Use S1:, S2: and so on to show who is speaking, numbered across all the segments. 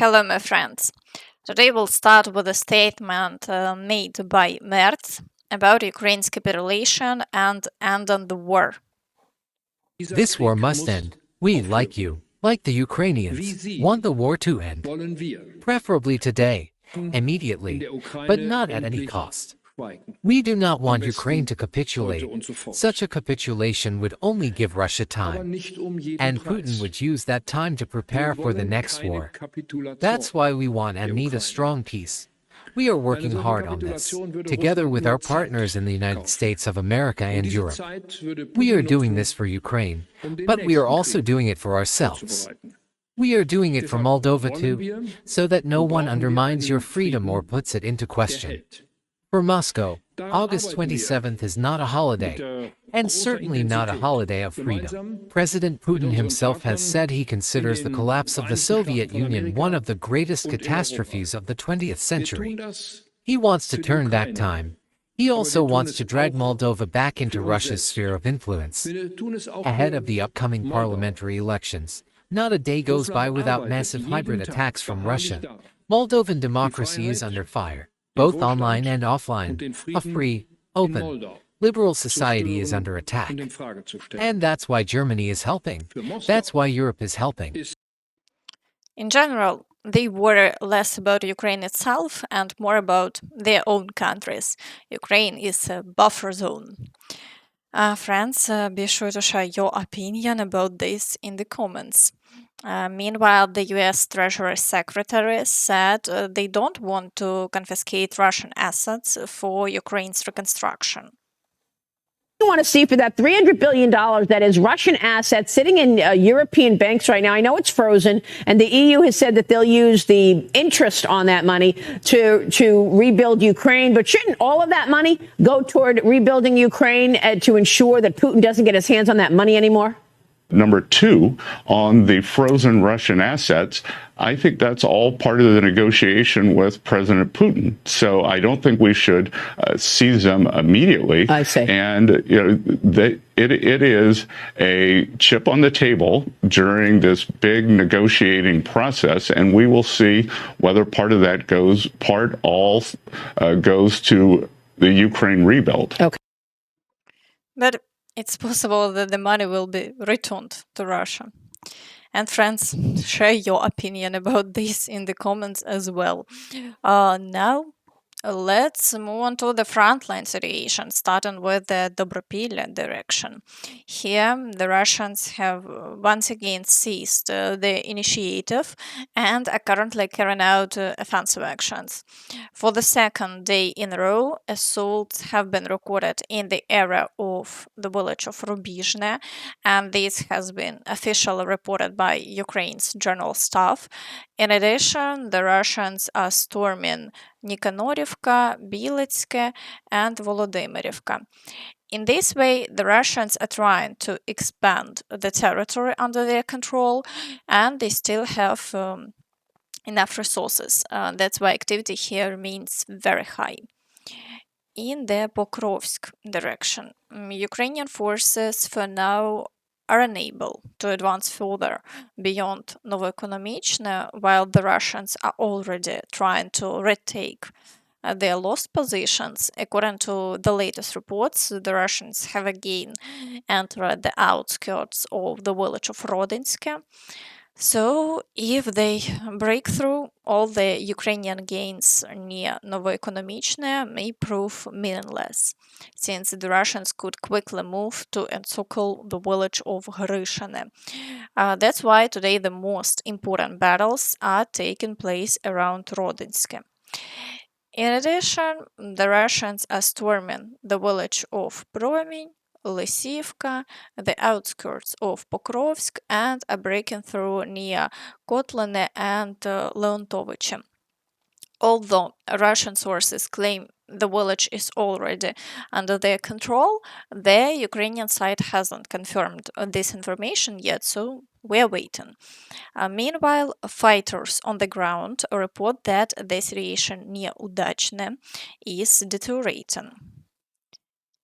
S1: Hello, my friends. Today we'll start with a statement made by Merc about Ukraine's capitulation and end on the war.
S2: This war must end. We, like you, like the Ukrainians, want the war to end. Preferably today, immediately, but not at any cost. We do not want Ukraine to capitulate. Such a capitulation would only give Russia time, and Putin would use that time to prepare for the next war. That's why we want and need a strong peace. We are working hard on this, together with our partners in the United States of America and Europe. We are doing this for Ukraine, but we are also doing it for ourselves. We are doing it for Moldova too, so that no one undermines your freedom or puts it into question. For Moscow, August 27th is not a holiday, and certainly not a holiday of freedom. President Putin himself has said he considers the collapse of the Soviet Union one of the greatest catastrophes of the 20th century. He wants to turn back time. He also wants to drag Moldova back into Russia's sphere of influence. Ahead of the upcoming parliamentary elections, not a day goes by without massive hybrid attacks from Russia. Moldovan democracy is under fire, both online and offline. A free, open, liberal society is under attack. And that's why Germany is helping. That's why Europe is helping.
S1: In general, they worry less about Ukraine itself and more about their own countries. Ukraine is a buffer zone. Friends, be sure to share your opinion about this in the comments. Meanwhile, the US Treasury Secretary said they don't want to confiscate Russian assets for Ukraine's reconstruction.
S3: You want to see for that $300 billion that is Russian assets sitting in European banks right now. I know it's frozen, and the EU has said that they'll use the interest on that money to rebuild Ukraine. But shouldn't all of that money go toward rebuilding Ukraine to ensure that Putin doesn't get his hands on that money anymore?
S4: Number two, on the frozen Russian assets, I think that's all part of the negotiation with President Putin. So I don't think we should seize them immediately.
S3: I see.
S4: And it is a chip on the table during this big negotiating process, and we will see whether part of that goes to the Ukraine rebuild.
S3: Okay.
S1: But it's possible that the money will be returned to Russia. And friends, share your opinion about this in the comments as well. Now, let's move on to the frontline situation, starting with the Dobropillia direction. Here, the Russians have once again seized the initiative and are currently carrying out offensive actions. For the second day in a row, assaults have been recorded in the area of the village of Rubizhne, and this has been officially reported by Ukraine's general staff. In addition, the Russians are storming Nikonorivka, Bilitske, and Volodymyrivka. In this way, the Russians are trying to expand the territory under their control, and they still have enough resources. That's why activity here remains very high. In the Pokrovsk direction, Ukrainian forces for now are unable to advance further beyond Novoekonomichne, while the Russians are already trying to retake their lost positions. According to the latest reports, the Russians have again entered the outskirts of the village of Rodinske. So, if they break through, all the Ukrainian gains near Novoekonomichne may prove meaningless, since the Russians could quickly move to encircle the village of Hryshane. That's why today the most important battles are taking place around Rodinske. In addition, the Russians are storming the village of Promeny, Lysivka, the outskirts of Pokrovsk, and are breaking through near Kotlane and Leontovice. Although Russian sources claim the village is already under their control, the Ukrainian side hasn't confirmed this information yet, so we're waiting. Meanwhile, fighters on the ground report that the situation near Udachne is deteriorating.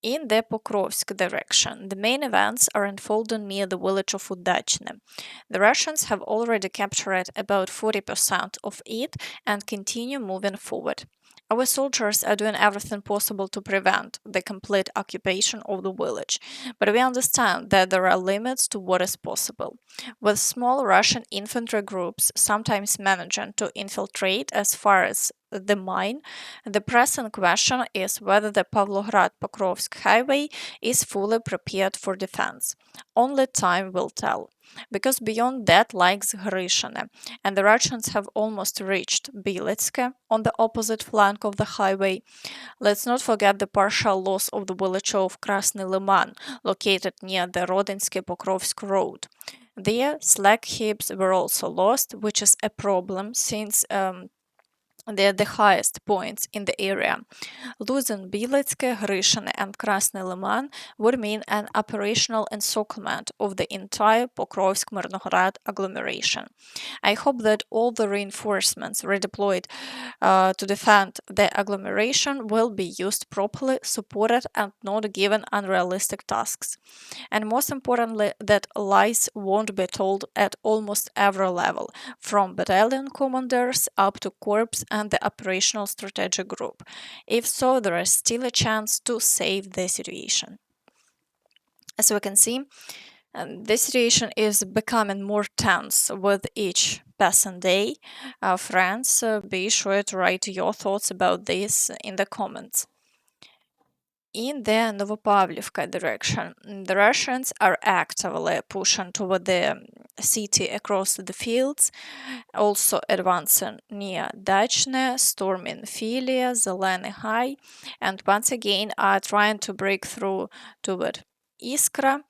S1: In the Pokrovsk direction, the main events are unfolding near the village of Udachne. The Russians have already captured about 40% of it and continue moving forward. Our soldiers are doing everything possible to prevent the complete occupation of the village, but we understand that there are limits to what is possible. With small Russian infantry groups sometimes managing to infiltrate as far as the mine, the pressing question is whether the Pavlograd-Pokrovsk highway is fully prepared for defense. Only time will tell, because beyond that lies Grishine, and the Russians have almost reached Bylitske on the opposite flank of the highway. Let's not forget the partial loss of the village of Krasny Lyman, located near the Rodinsky-Pokrovsk road. There, slag heaps were also lost, which is a problem since they're the highest points in the area. Losing Bylitske, Grishine, and Krasny Lyman would mean an operational encirclement of the entire Pokrovsk-Mirnograd agglomeration. I hope that all the reinforcements redeployed to defend the agglomeration will be used properly, supported, and not given unrealistic tasks. And most importantly, that lies won't be told at almost every level, from battalion commanders up to corps and the operational strategic group. If so, there is still a chance to save the situation. As we can see, the situation is becoming more tense with each passing day. Friends, be sure to write your thoughts about this in the comments. In the Novopavlivka direction, the Russians are actively pushing toward the city across the fields, also advancing near Udachne, storming Filia, Zeleny High, and once again are trying to break through toward Iskra.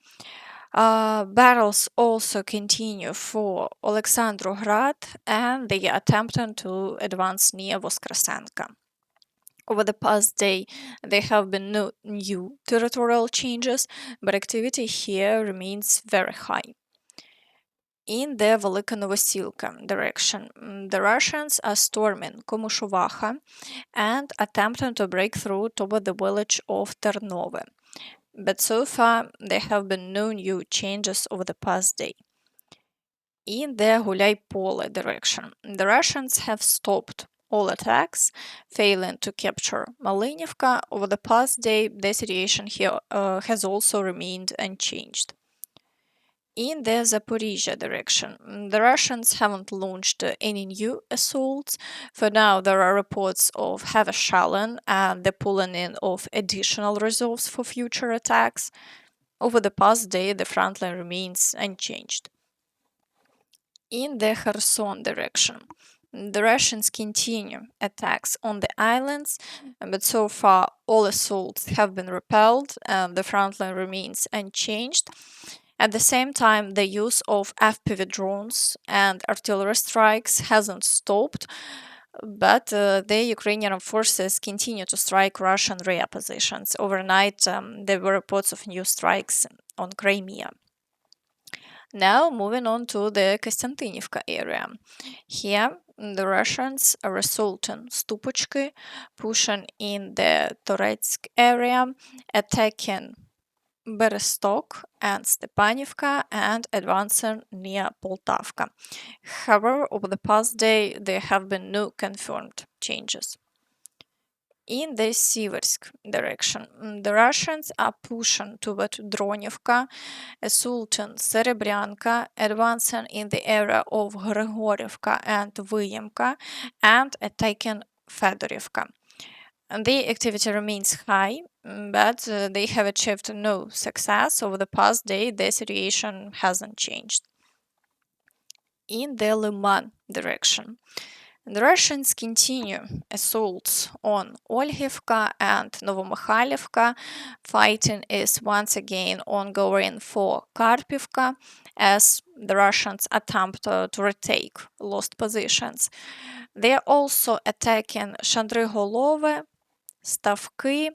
S1: Battles also continue for Alexandrograd, and they are attempting to advance near Voskresenka. Over the past day, there have been no new territorial changes, but activity here remains very high. In the Velyka Novosilka direction, the Russians are storming Komushovacha and attempting to break through toward the village of Ternove. But so far, there have been no new changes over the past day. In the Gulyai-Pole direction, the Russians have stopped all attacks, failing to capture Malinivka. Over the past day, the situation here has also remained unchanged. In the Zaporizhia direction, the Russians haven't launched any new assaults. For now, there are reports of heavy shelling and the pulling in of additional reserves for future attacks. Over the past day, the front line remains unchanged. In the Kherson direction, the Russians continue attacks on the islands, but so far all assaults have been repelled and the front line remains unchanged. At the same time, the use of FPV drones and artillery strikes hasn't stopped, but the Ukrainian forces continue to strike Russian rear positions. Overnight, there were reports of new strikes on Crimea. Now, moving on to the Kostiantynivka area. Here, the Russians are assaulting Stupochki, pushing in the Toretsk area, attacking Bereztok and Stepanivka, and advancing near Poltavka. However, over the past day, there have been no confirmed changes. In the Siversk direction, the Russians are pushing toward Dronivka, assaulting Serebryanka, advancing in the area of Grigorivka and Vyemka, and attacking Fedorivka. The activity remains high, but they have achieved no success. Over the past day, the situation hasn't changed. In the Lyman direction, the Russians continue assaults on Olgivka and Novomikhailivka. Fighting is once again ongoing for Kharkivka as the Russians attempt to retake lost positions. They are also attacking Shandrigolove, Stavki,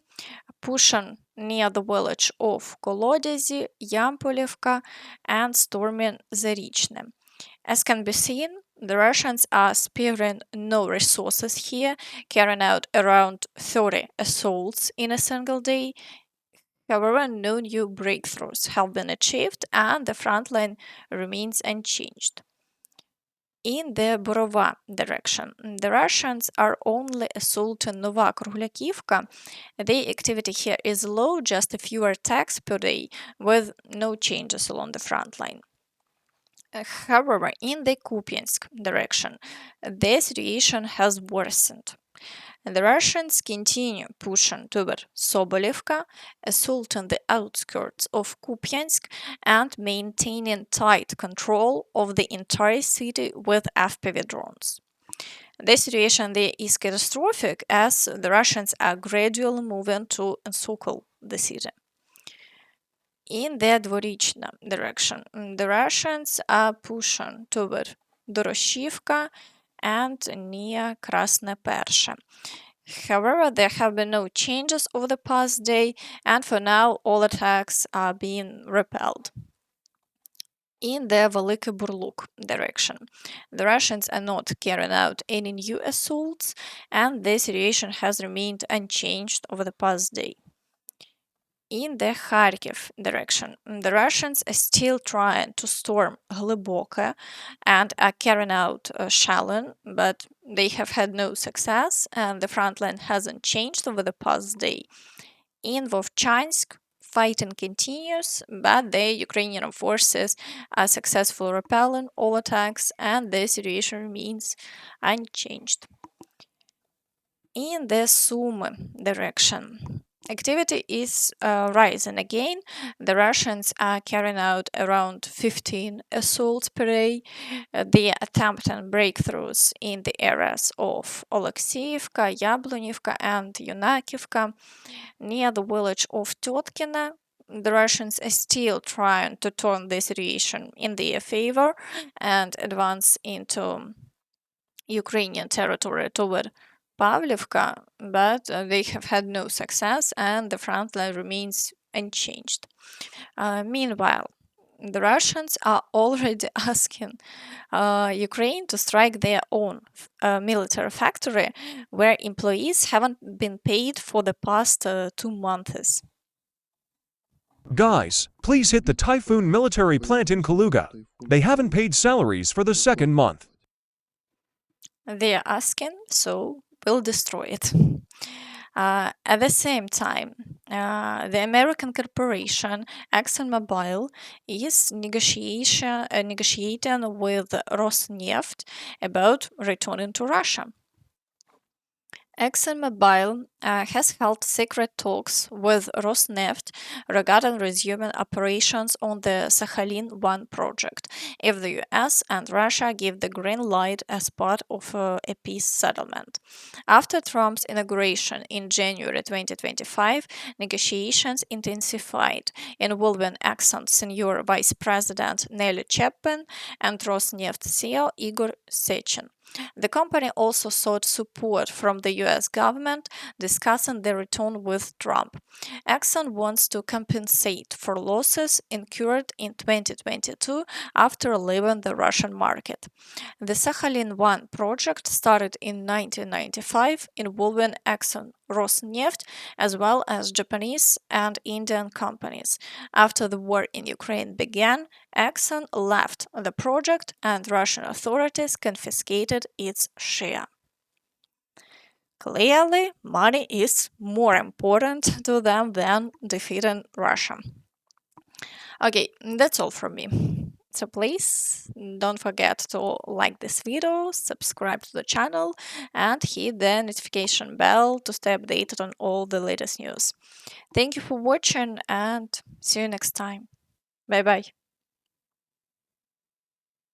S1: pushing near the village of Kolodezi, Yampolivka, and storming Zarichne. As can be seen, the Russians are sparing no resources here, carrying out around 30 assaults in a single day. However, no new breakthroughs have been achieved and the front line remains unchanged. In the Borova direction, the Russians are only assaulting Novopavlivka. The activity here is low, just a few attacks per day, with no changes along the front line. However, in the Kupyansk direction, the situation has worsened. The Russians continue pushing toward Sobolevka, assaulting the outskirts of Kupyansk and maintaining tight control of the entire city with FPV drones. The situation there is catastrophic as the Russians are gradually moving to encircle the city. In the Dvorichna direction, the Russians are pushing toward Doroshivka and near Krasne Pershe. However, there have been no changes over the past day, and for now, all attacks are being repelled. In the Velyka Burluk direction, the Russians are not carrying out any new assaults, and the situation has remained unchanged over the past day. In the Kharkiv direction, the Russians are still trying to storm Gliboka and are carrying out shelling, but they have had no success, and the front line hasn't changed over the past day. In Vovchansk, fighting continues, but the Ukrainian forces are successfully repelling all attacks, and the situation remains unchanged. In the Sumy direction, activity is rising again. The Russians are carrying out around 15 assaults per day. They are attempting breakthroughs in the areas of Oleksiivka, Yablonivka, and Yunakivka. Near the village of Tetkina, the Russians are still trying to turn the situation in their favor and advance into Ukrainian territory toward Pavlivka, but they have had no success and the front line remains unchanged. Meanwhile, the Russians are already asking Ukraine to strike their own military factory where employees haven't been paid for the past 2 months.
S5: Guys, please hit the Typhoon military plant in Kaluga. They haven't paid salaries for the second month.
S1: They are asking, so we'll destroy it. At the same time, the American corporation ExxonMobil is negotiating with Rosneft about returning to Russia. ExxonMobil has held secret talks with Rosneft regarding resuming operations on the Sakhalin-1 project if the US and Russia give the green light as part of a peace settlement. After Trump's inauguration in January 2025, negotiations intensified, involving Exxon senior vice president Nelly Chepin and Rosneft CEO Igor Sechin. The company also sought support from the US government, discussing the return with Trump. Exxon wants to compensate for losses incurred in 2022 after leaving the Russian market. The Sakhalin-1 project started in 1995, involving Exxon, Rosneft, as well as Japanese and Indian companies. After the war in Ukraine began, Exxon left the project and Russian authorities confiscated its share. Clearly, money is more important to them than defeating Russia. Okay, that's all from me. So please don't forget to like this video, subscribe to the channel, and hit the notification bell to stay updated on all the latest news. Thank you for watching and see you next time. Bye bye.